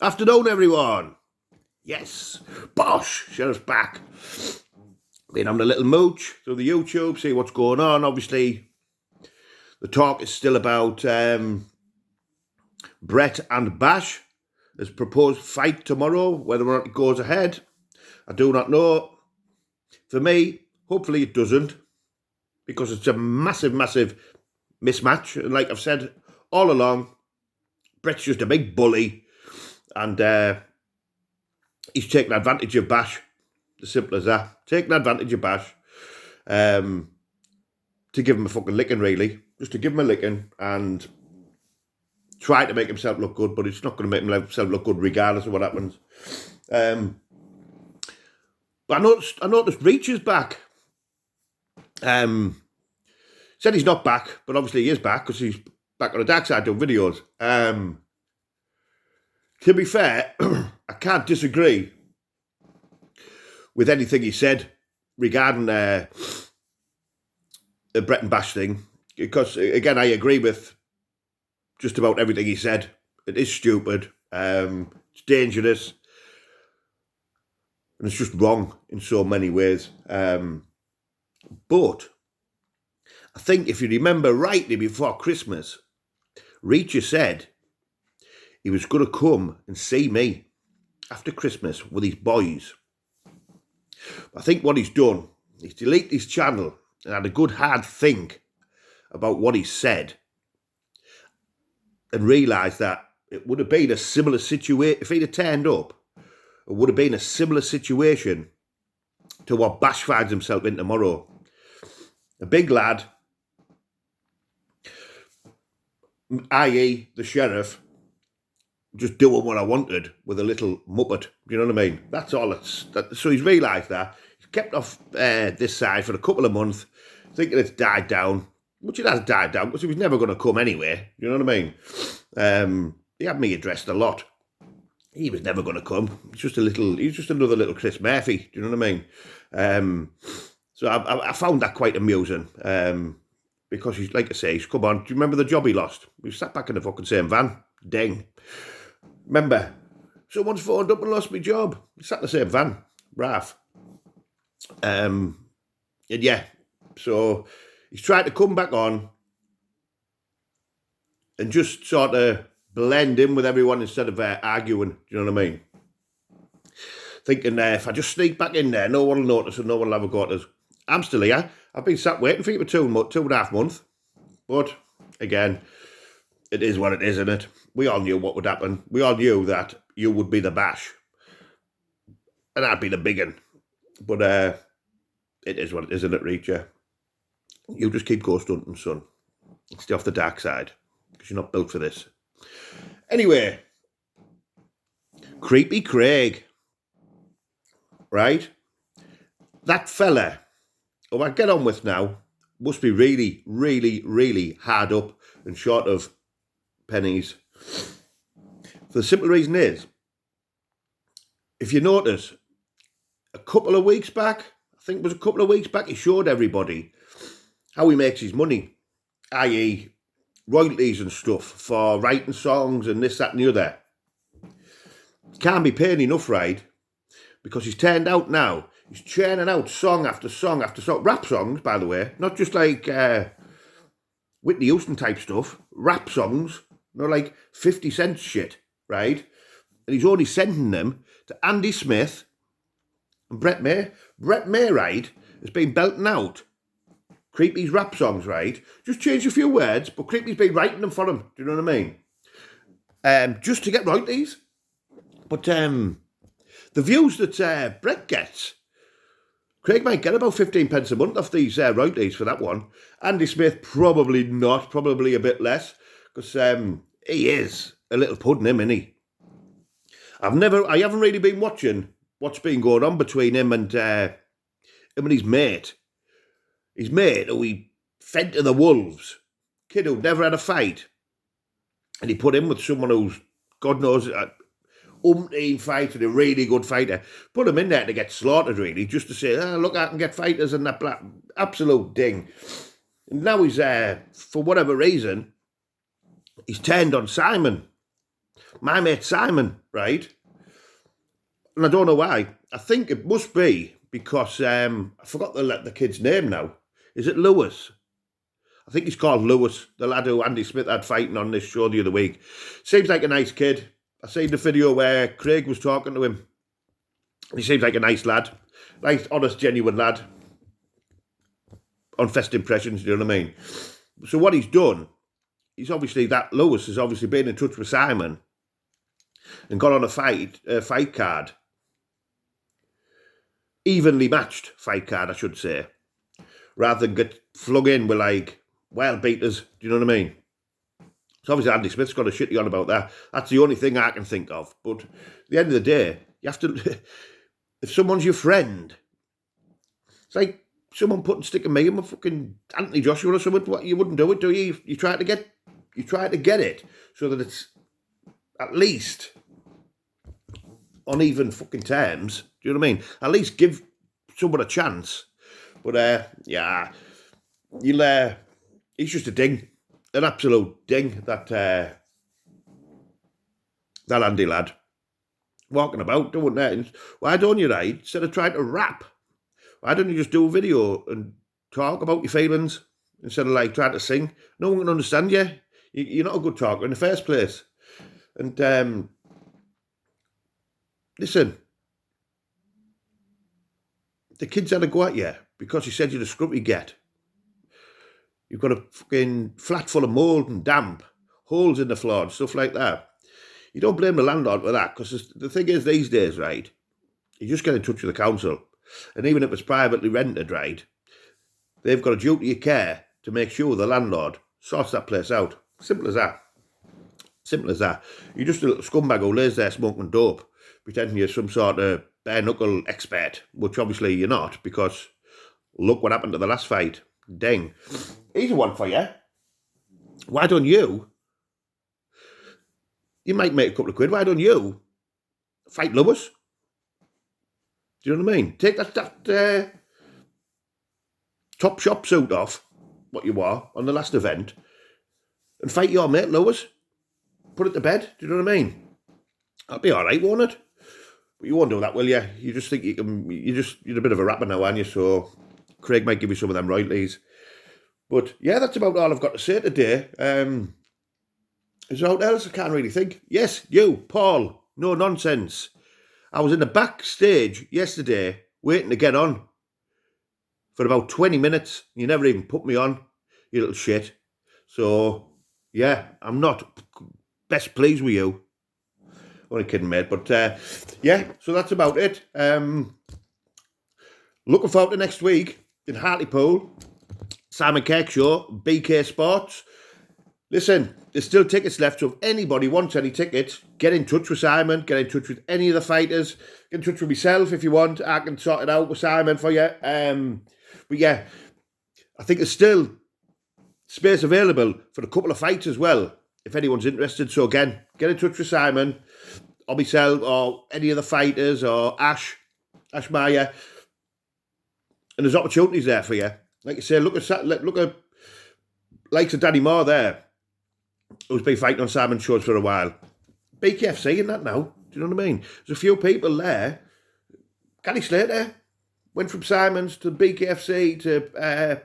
Afternoon, everyone. Yes, Bosh, Sheriff's back. Been having a little mooch through the YouTube, see what's going on. Obviously, the talk is still about Brett and Bash. There's a proposed fight tomorrow. Whether or not it goes ahead, I do not know. For me, hopefully it doesn't, because it's a massive, massive mismatch. And like I've said all along, Brett's just a big bully, and he's taking advantage of Bash. As simple as that. Taking advantage of Bash to give him a fucking licking, really. Just to give him a licking and try to make himself look good, but it's not going to make himself look good regardless of what happens. But I noticed Reach is back. Said he's not back, but obviously he is back because he's back on the dark side doing videos. To be fair, I can't disagree with anything he said regarding the Brett and Bash thing, because, again, I agree with just about everything he said. It is stupid, it's dangerous, and it's just wrong in so many ways. But I think if you remember rightly, before Christmas, Reacher said he was going to come and see me after Christmas with his boys. I think what he's done is delete his channel and had a good hard think about what he said and realised that it would have been a similar situation. If he'd have turned up, it would have been a similar situation to what Bash finds himself in tomorrow. A big lad, i.e. the sheriff, just doing what I wanted with a little muppet. You know what I mean? That's all. So he's realised that. He's kept off this side for a couple of months, thinking it's died down, which it has died down because he was never going to come anyway. You know what I mean? He had me addressed a lot. He was never going to come. He's just another little Chris Murphy. Do you know what I mean? So I found that quite amusing. Because he's, like I say, he's come on. Do you remember the job he lost? We sat back in the fucking same van. Ding. Remember, someone's phoned up and lost my job. We sat in the same van. Raf. And yeah, so he's trying to come back on and just sort of blend in with everyone instead of arguing. Do you know what I mean? Thinking if I just sneak back in there, no one will notice and no one will have a go at us. I'm still here. I've been sat waiting for you for 2.5 months. But, again, it is what it is, isn't it? We all knew what would happen. We all knew that you would be the Bash. And I'd be the big one. But it is what it is, isn't it, Reacher? You just keep ghost hunting, son. Stay off the dark side. Because you're not built for this. Anyway. Creepy Craig. Right? That fella, who I get on with now, must be really, really, really hard up and short of pennies. The simple reason is, if you notice, a couple of weeks back, he showed everybody how he makes his money, i.e. royalties and stuff for writing songs and this, that and the other. Can't be paying enough, right? Because he's turned out now, he's churning out song after song after song. Rap songs, by the way, not just like Whitney Houston type stuff. Rap songs, not like 50 Cent shit, right? And he's only sending them to Andy Smith and Brett May. Brett May, right, has been belting out Creepy's rap songs, right? Just changed a few words, but Creepy's been writing them for him. Do you know what I mean? Just to get royalties. But the views that Brett gets, Craig might get about 15 pence a month off these royalties for that one. Andy Smith, probably not, probably a bit less, because he is a little pudding, him, isn't he? I haven't really been watching what's been going on between him and his mate. His mate, who he fed to the wolves, kid who never had a fight, and he put in with someone who's, God knows, umpteen fighter, a really good fighter. Put him in there to get slaughtered, really, just to say, look, I can get fighters and that black. Absolute ding. And now he's, for whatever reason, he's turned on Simon. my mate Simon, right? And I don't know why. I think it must be because I forgot the kid's name now. Is it Lewis? I think he's called Lewis, the lad who Andy Smith had fighting on this show the other week. Seems like a nice kid. I seen the video where Craig was talking to him. He seems like a nice lad. Nice, honest, genuine lad. On first impressions, do you know what I mean? So what he's done, Lewis has obviously been in touch with Simon and got on a fight card. Evenly matched fight card, I should say. Rather than get flung in with like wild beaters, do you know what I mean? So obviously Andy Smith's got a shitty on about that. That's the only thing I can think of. But at the end of the day, you have to, if someone's your friend, it's like someone sticking me in with fucking Anthony Joshua or something. What, you wouldn't do it, do you? You try to get it so that it's at least on even fucking terms. Do you know what I mean? At least give someone a chance. But yeah, he's just a ding, an absolute ding. That Landy lad walking about doing that. Why don't you, right? Instead of trying to rap, why don't you just do a video and talk about your feelings instead of like trying to sing? No one can understand you. You're not a good talker in the first place. And listen, the kids had a go at you because you said you're the scrumpy get. You've got a fucking flat full of mould and damp, holes in the floor and stuff like that. You don't blame the landlord for that, because the thing is these days, right, you just get in touch with the council, and even if it's privately rented, right, they've got a duty of care to make sure the landlord sorts that place out. Simple as that. Simple as that. You're just a little scumbag who lays there smoking dope, pretending you're some sort of bare-knuckle expert, which obviously you're not, because look what happened to the last fight. Ding. Easy one for you. Why don't you? You might make a couple of quid. Why don't you fight Lewis? Do you know what I mean? Take that top shop suit off, what you wore on the last event, and fight your mate Lewis. Put it to bed. Do you know what I mean? That'll be all right, won't it? But you won't do that, will you? You just think you can. You're a bit of a rapper now, aren't you? So Craig might give you some of them royalties. But yeah, that's about all I've got to say today. Is there anything else? I can't really think. Yes, you, Paul. No nonsense. I was in the backstage yesterday waiting to get on for about 20 minutes. You never even put me on, you little shit. So, yeah, I'm not best pleased with you. Only kidding, mate. But, yeah, so that's about it. Looking forward to next week in Hartlepool. Simon Kirk Show, BK Sports. Listen, there's still tickets left, so if anybody wants any tickets, get in touch with Simon, get in touch with any of the fighters, get in touch with myself if you want. I can sort it out with Simon for you. But yeah, I think there's still space available for a couple of fights as well, if anyone's interested. So again, get in touch with Simon, or myself, or any of the fighters, or Ash Meyer. And there's opportunities there for you. Like I say, look at likes of Danny Moore there, who's been fighting on Simon's shows for a while. BKFC and that now. Do you know what I mean? There's a few people there. Gary Slater went from Simon's to BKFC to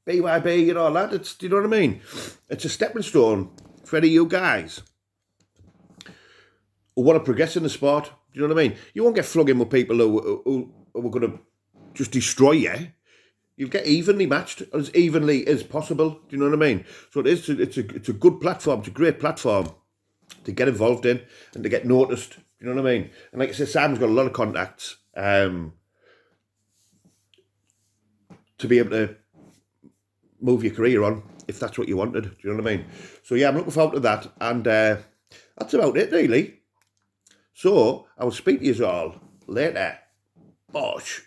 BYB and all that. Do you know what I mean? It's a stepping stone for any of you guys who want to progress in the sport. Do you know what I mean? You won't get flung in with people who are going to just destroy you. You'll get evenly matched, as evenly as possible. Do you know what I mean? So it's a good platform. It's a great platform to get involved in and to get noticed. Do you know what I mean? And like I said, Sam's got a lot of contacts to be able to move your career on if that's what you wanted. Do you know what I mean? So yeah, I'm looking forward to that. And that's about it, really. So I will speak to you all later. Bosh.